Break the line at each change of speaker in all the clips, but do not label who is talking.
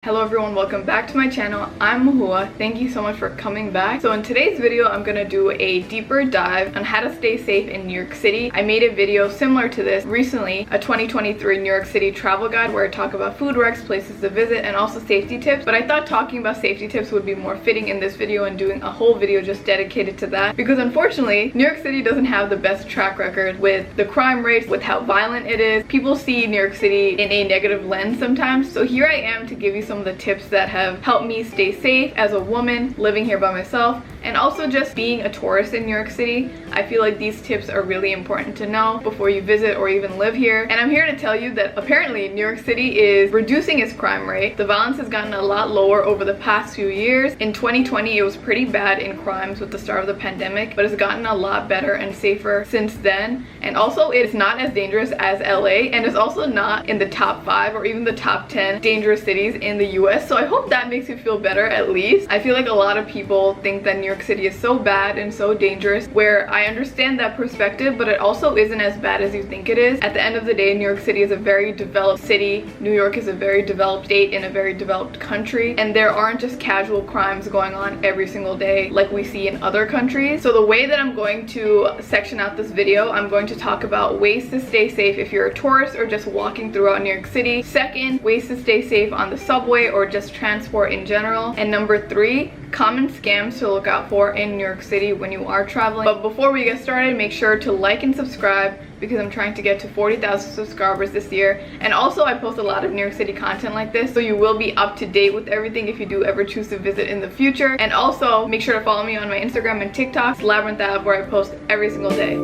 Hello everyone, welcome back to my channel. I'm Mahua. Thank you so much for coming back. So in today's video, I'm gonna do a deeper dive on how to stay safe in New York City. I made a video similar to this recently, a 2023 New York City travel guide where I talk about food wrecks, places to visit, and also safety tips. But I thought talking about safety tips would be more fitting in this video and doing a whole video just dedicated to that. Because unfortunately, New York City doesn't have the best track record with the crime rates, with how violent it is. People see New York City in a negative lens sometimes. So here I am to give you some of the tips that have helped me stay safe as a woman living here by myself, and also just being a tourist in New York City. I feel like these tips are really important to know before you visit or even live here. And I'm here to tell you that apparently New York City is reducing its crime rate. The violence has gotten a lot lower over the past few years. In 2020, it was pretty bad in crimes with the start of the pandemic, but it's gotten a lot better and safer since then. And also, it's not as dangerous as LA, and it's also not in the top 5 or even the top 10 dangerous cities in the US. So I hope that makes you feel better at least. I feel like a lot of people think that New York City is so bad and so dangerous, where I understand that perspective, but it also isn't as bad as you think it is. At the end of the day, New York City is a very developed city. New York is a very developed state in a very developed country, and there aren't just casual crimes going on every single day like we see in other countries. So the way that I'm going to section out this video, I'm going to talk about ways to stay safe if you're a tourist or just walking throughout New York City. Second, ways to stay safe on the subway or just transport in general. And number 3, common scams to look out for in New York City when you are traveling. But before we get started, make sure to like and subscribe because I'm trying to get to 40,000 subscribers this year. And also I post a lot of New York City content like this, so you will be up to date with everything if you do ever choose to visit in the future. And also make sure to follow me on my Instagram and TikTok, Labyrinth App, where I post every single day.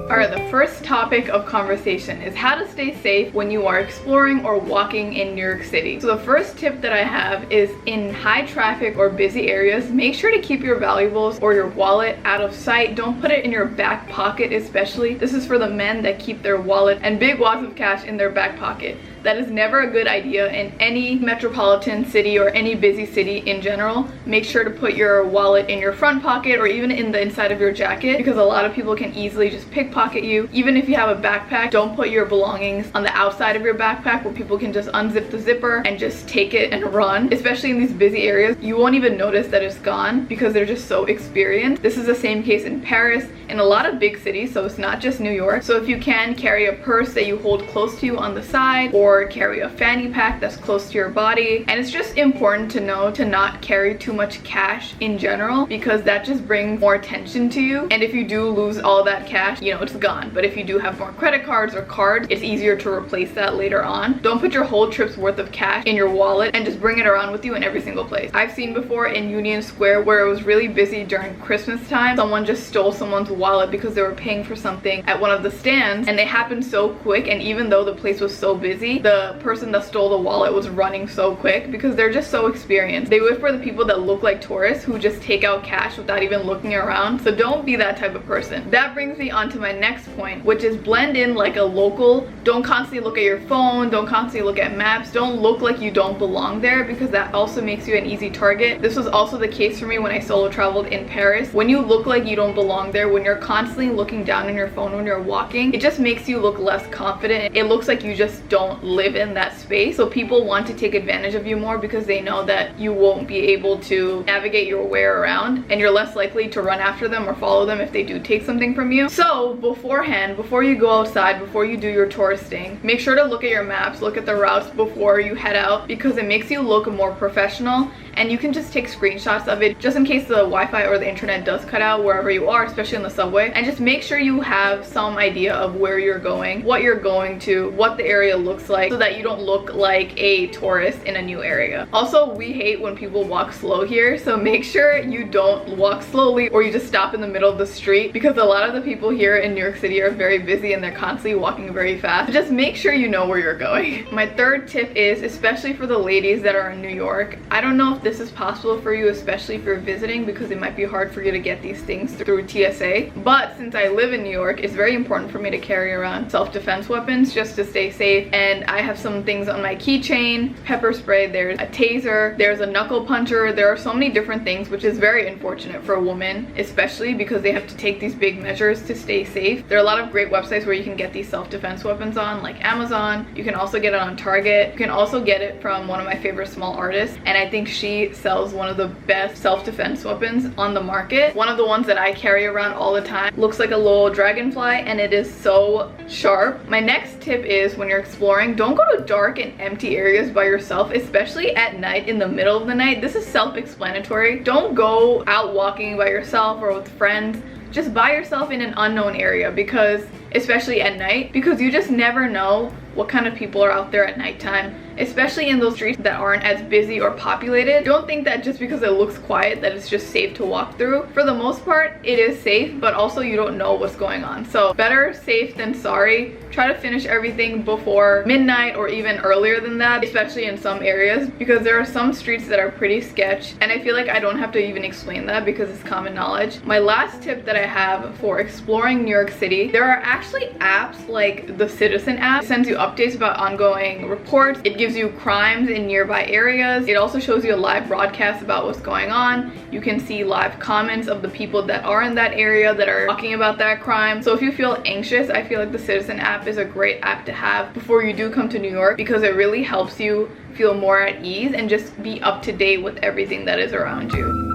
Alright, the first topic of conversation is how to stay safe when you are exploring or walking in New York City. So the first tip that I have is in high traffic or busy areas, make sure to keep your valuables or your wallet out of sight. Don't put it in your back pocket especially. This is for the men that keep their wallet and big wads of cash in their back pocket. That is never a good idea in any metropolitan city or any busy city in general. Make sure to put your wallet in your front pocket or even in the inside of your jacket, because a lot of people can easily just pickpocket you. Even if you have a backpack, don't put your belongings on the outside of your backpack where people can just unzip the zipper and just take it and run. Especially in these busy areas, you won't even notice that it's gone because they're just so experienced. This is the same case in Paris, in a lot of big cities, so it's not just New York. So if you can, carry a purse that you hold close to you on the side, or carry a fanny pack that's close to your body. And it's just important to know to not carry too much cash in general, because that just brings more attention to you. And if you do lose all that cash, you know, it's gone. But if you do have more credit cards or cards, it's easier to replace that later on. Don't put your whole trip's worth of cash in your wallet and just bring it around with you in every single place. I've seen before in Union Square where it was really busy during Christmas time, someone just stole someone's wallet because they were paying for something at one of the stands, and it happened so quick. And even though the place was so busy, the person that stole the wallet was running so quick because they're just so experienced. They wait for the people that look like tourists who just take out cash without even looking around. So don't be that type of person. That brings me on to my next point, which is blend in like a local. Don't constantly look at your phone. Don't constantly look at maps. Don't look like you don't belong there, because that also makes you an easy target. This was also the case for me when I solo traveled in Paris. When you look like you don't belong there, when you're constantly looking down on your phone when you're walking, it just makes you look less confident. It looks like you just don't live in that space. So people want to take advantage of you more because they know that you won't be able to navigate your way around, and you're less likely to run after them or follow them if they do take something from you. So beforehand, before you go outside, before you do your touristing, make sure to look at your maps, look at the routes before you head out, because it makes you look more professional. And you can just take screenshots of it just in case the Wi-Fi or the internet does cut out wherever you are, especially in the subway. And just make sure you have some idea of where you're going, what you're going to, what the area looks like, so that you don't look like a tourist in a new area. Also, we hate when people walk slow here, so make sure you don't walk slowly or you just stop in the middle of the street, because a lot of the people here in New York City are very busy and they're constantly walking very fast. So just make sure you know where you're going. My third tip is, especially for the ladies that are in New York, I don't know if this is possible for you, especially if you're visiting, because it might be hard for you to get these things through TSA. But since I live in New York, it's very important for me to carry around self-defense weapons just to stay safe. And I have some things on my keychain: pepper spray, there's a taser, there's a knuckle puncher. There are so many different things, which is very unfortunate for women, especially because they have to take these big measures to stay safe. There are a lot of great websites where you can get these self-defense weapons on, like Amazon. You can also get it on Target. You can also get it from one of my favorite small artists, and I think she sells one of the best self-defense weapons on the market. One of the ones that I carry around all the time looks like a little dragonfly, and it is so sharp. My next tip is, when you're exploring, don't go to dark and empty areas by yourself, especially at night, in the middle of the night. This is self-explanatory. Don't go out walking by yourself or with friends. Just by yourself in an unknown area, because especially at night, because you just never know what kind of people are out there at nighttime, especially in those streets that aren't as busy or populated. Don't think that just because it looks quiet that it's just safe to walk through. For the most part, it is safe, but also you don't know what's going on. So better safe than sorry. Try to finish everything before midnight or even earlier than that, especially in some areas, because there are some streets that are pretty sketch, and I feel like I don't have to even explain that because it's common knowledge. My last tip that I have for exploring New York City: there are actually apps like the Citizen app. It sends you updates about ongoing reports. It gives you crimes in nearby areas. It also shows you a live broadcast about what's going on. You can see live comments of the people that are in that area that are talking about that crime. So if you feel anxious, I feel like the Citizen app is a great app to have before you do come to New York, because it really helps you feel more at ease and just be up to date with everything that is around you.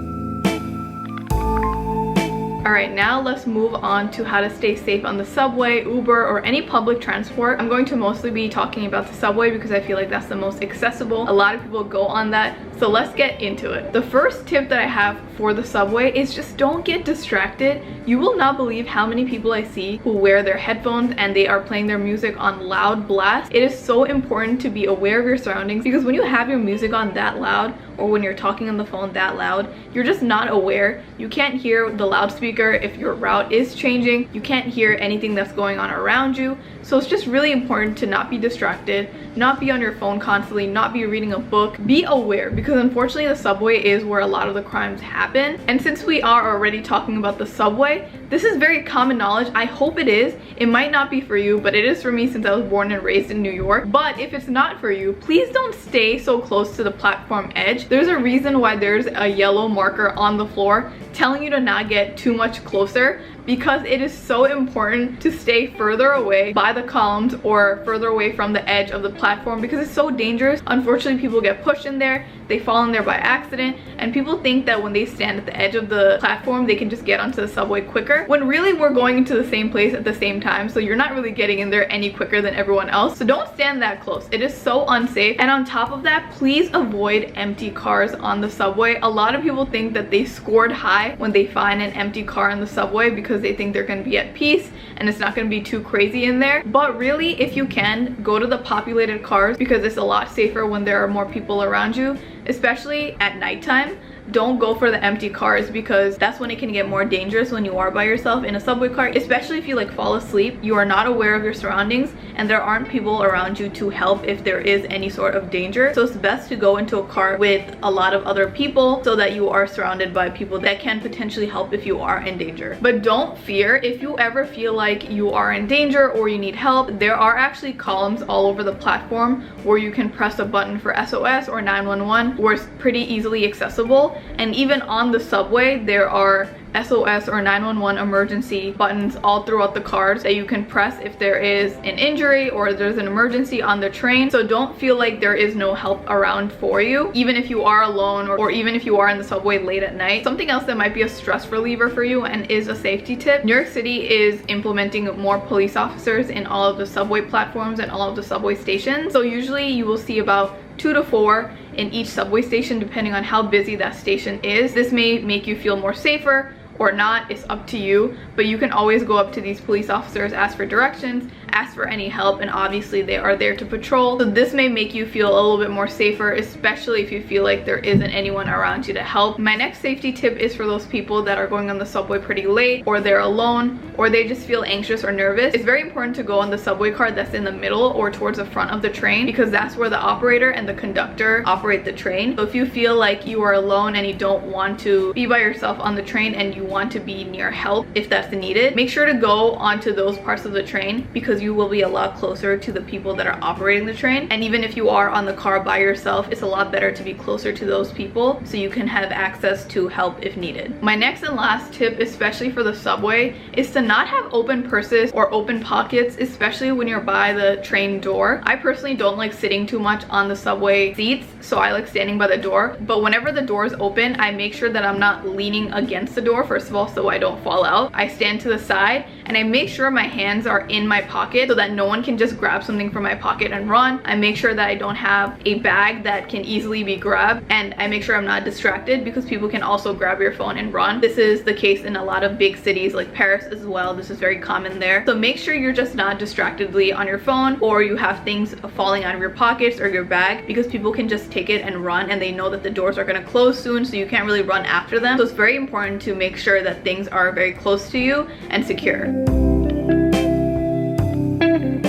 Alright, now let's move on to how to stay safe on the subway, Uber, or any public transport. I'm going to mostly be talking about the subway because I feel like that's the most accessible. A lot of people go on that, so let's get into it. The first tip that I have for the subway is just don't get distracted. You will not believe how many people I see who wear their headphones and they are playing their music on loud blast. It is so important to be aware of your surroundings, because when you have your music on that loud, or when you're talking on the phone that loud, you're just not aware. You can't hear the loudspeaker if your route is changing. You can't hear anything that's going on around you. So it's just really important to not be distracted, not be on your phone constantly, not be reading a book. Be aware, because unfortunately the subway is where a lot of the crimes happen. And since we are already talking about the subway, this is very common knowledge. I hope it is. It might not be for you, but it is for me since I was born and raised in New York. But if it's not for you, please don't stay so close to the platform edge. There's a reason why there's a yellow marker on the floor telling you to not get too much closer, because it is so important to stay further away by the columns or further away from the edge of the platform, because it's so dangerous. Unfortunately, people get pushed in there, they fall in there by accident, and people think that when they stand at the edge of the platform they can just get onto the subway quicker, when really we're going into the same place at the same time, so you're not really getting in there any quicker than everyone else. So don't stand that close. It is so unsafe. And on top of that, please avoid empty cars on the subway. A lot of people think that they scored high when they find an empty car on the subway, because they think they're going to be at peace and it's not going to be too crazy in there. But really, if you can, go to the populated cars, because it's a lot safer when there are more people around you, especially at nighttime. Don't go for the empty cars, because that's when it can get more dangerous when you are by yourself in a subway car, especially if you like fall asleep. You are not aware of your surroundings and there aren't people around you to help if there is any sort of danger. So it's best to go into a car with a lot of other people so that you are surrounded by people that can potentially help if you are in danger. But don't fear. If you ever feel like you are in danger or you need help, there are actually columns all over the platform where you can press a button for SOS or 911, where it's pretty easily accessible. And even on the subway, there are SOS or 911 emergency buttons all throughout the cars that you can press if there is an injury or there's an emergency on the train. So don't feel like there is no help around for you, even if you are alone, or even if you are in the subway late at night. Something else that might be a stress reliever for you and is a safety tip: New York City is implementing more police officers in all of the subway platforms and all of the subway stations. So usually you will see about 2 to 4 in each subway station, depending on how busy that station is. This may make you feel more safer or not, it's up to you, but you can always go up to these police officers, ask for directions, ask for any help, and obviously they are there to patrol. So this may make you feel a little bit more safer, especially if you feel like there isn't anyone around you to help. My next safety tip is for those people that are going on the subway pretty late, or they're alone, or they just feel anxious or nervous. It's very important to go on the subway card that's in the middle or towards the front of the train, because that's where the operator and the conductor operate the train. So if you feel like you are alone and you don't want to be by yourself on the train and you want to be near help if that's needed, make sure to go onto those parts of the train, because you will be a lot closer to the people that are operating the train. And even if you are on the car by yourself, it's a lot better to be closer to those people so you can have access to help if needed. My next and last tip, especially for the subway, is to not have open purses or open pockets, especially when you're by the train door. I personally don't like sitting too much on the subway seats, so I like standing by the door. But whenever the door is open, I make sure that I'm not leaning against the door, first of all, so I don't fall out. I stand to the side and I make sure my hands are in my pocket so that no one can just grab something from my pocket and run. I make sure that I don't have a bag that can easily be grabbed, and I make sure I'm not distracted, because people can also grab your phone and run. This is the case in a lot of big cities like Paris as well. This is very common there. So make sure you're just not distractedly on your phone, or you have things falling out of your pockets or your bag, because people can just take it and run, and they know that the doors are going to close soon, so you can't really run after them. So it's very important to make sure that things are very close to you and secure.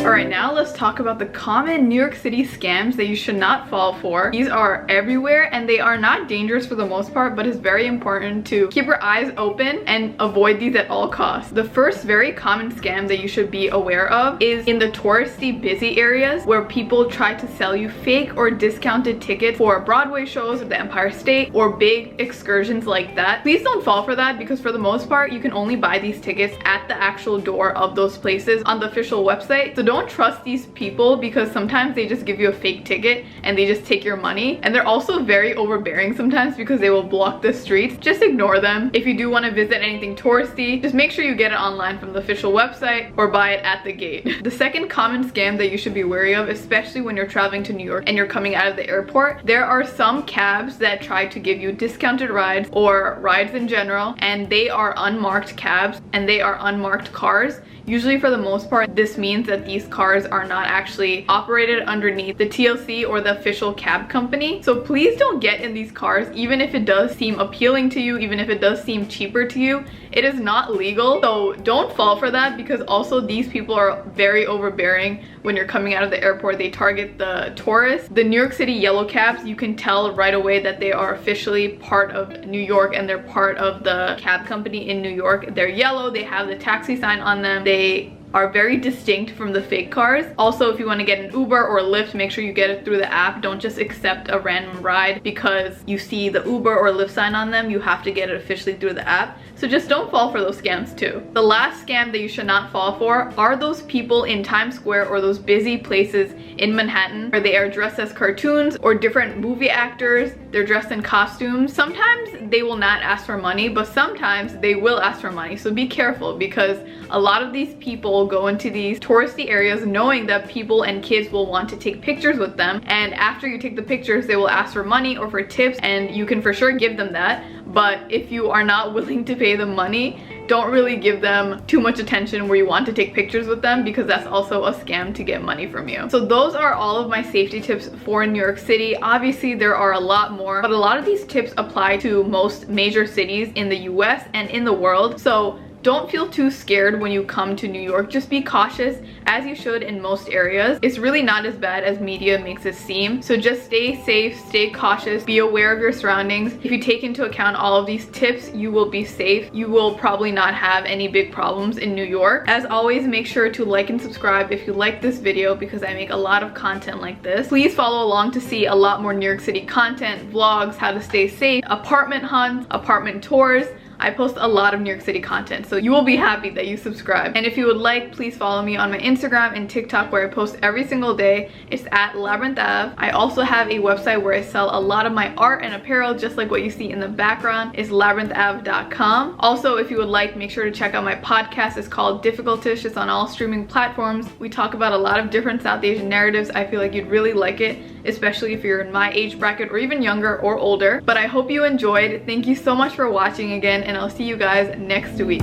Alright, now let's talk about the common New York City scams that you should not fall for. These are everywhere and they are not dangerous for the most part, but it's very important to keep your eyes open and avoid these at all costs. The first very common scam that you should be aware of is in the touristy busy areas, where people try to sell you fake or discounted tickets for Broadway shows or the Empire State or big excursions like that. Please don't fall for that, because for the most part you can only buy these tickets at the actual door of those places on the official website. So don't trust these people, because sometimes they just give you a fake ticket and they just take your money. And they're also very overbearing sometimes, because they will block the streets. Just ignore them. If you do want to visit anything touristy, just make sure you get it online from the official website or buy it at the gate. The second common scam that you should be wary of, especially when you're traveling to New York and you're coming out of the airport, there are some cabs that try to give you discounted rides or rides in general, and they are unmarked cabs and they are unmarked cars. Usually, for the most part, this means that these cars are not actually operated underneath the TLC or the official cab company. So please don't get in these cars, even if it does seem appealing to you, even if it does seem cheaper to you. It is not legal, so don't fall for that, because also these people are very overbearing. When you're coming out of the airport, they target the tourists. The New York City yellow cabs, you can tell right away that they are officially part of New York and they're part of the cab company in New York. They're yellow, they have the taxi sign on them. They are very distinct from the fake cars. Also, if you want to get an Uber or a Lyft, make sure you get it through the app. Don't just accept a random ride because you see the Uber or Lyft sign on them. You have to get it officially through the app. So just don't fall for those scams too. The last scam that you should not fall for are those people in Times Square or those busy places in Manhattan where they are dressed as cartoons or different movie actors. They're dressed in costumes. Sometimes they will not ask for money, but sometimes they will ask for money. So be careful, because a lot of these people go into these touristy areas knowing that people and kids will want to take pictures with them, and after you take the pictures they will ask for money or for tips, and you can for sure give them that. But if you are not willing to pay the money, don't really give them too much attention where you want to take pictures with them, because that's also a scam to get money from you. So those are all of my safety tips for New York City. Obviously there are a lot more, but a lot of these tips apply to most major cities in the US and in the world. So don't feel too scared when you come to New York. Just be cautious, as you should in most areas. It's really not as bad as media makes it seem. So just stay safe, stay cautious, be aware of your surroundings. If you take into account all of these tips, you will be safe. You will probably not have any big problems in New York. As always, make sure to like and subscribe if you like this video, because I make a lot of content like this. Please follow along to see a lot more New York City content, vlogs, how to stay safe, apartment hunts, apartment tours. I post a lot of New York City content, so you will be happy that you subscribe. And if you would like, please follow me on my Instagram and TikTok, where I post every single day. It's at Labyrinth Ave. I also have a website where I sell a lot of my art and apparel, just like what you see in the background. It's labyrinthave.com. Also, if you would like, make sure to check out my podcast. It's called Difficultish. It's on all streaming platforms. We talk about a lot of different South Asian narratives. I feel like you'd really like it, especially if you're in my age bracket or even younger or older. But I hope you enjoyed. Thank you so much for watching again, and I'll see you guys next week.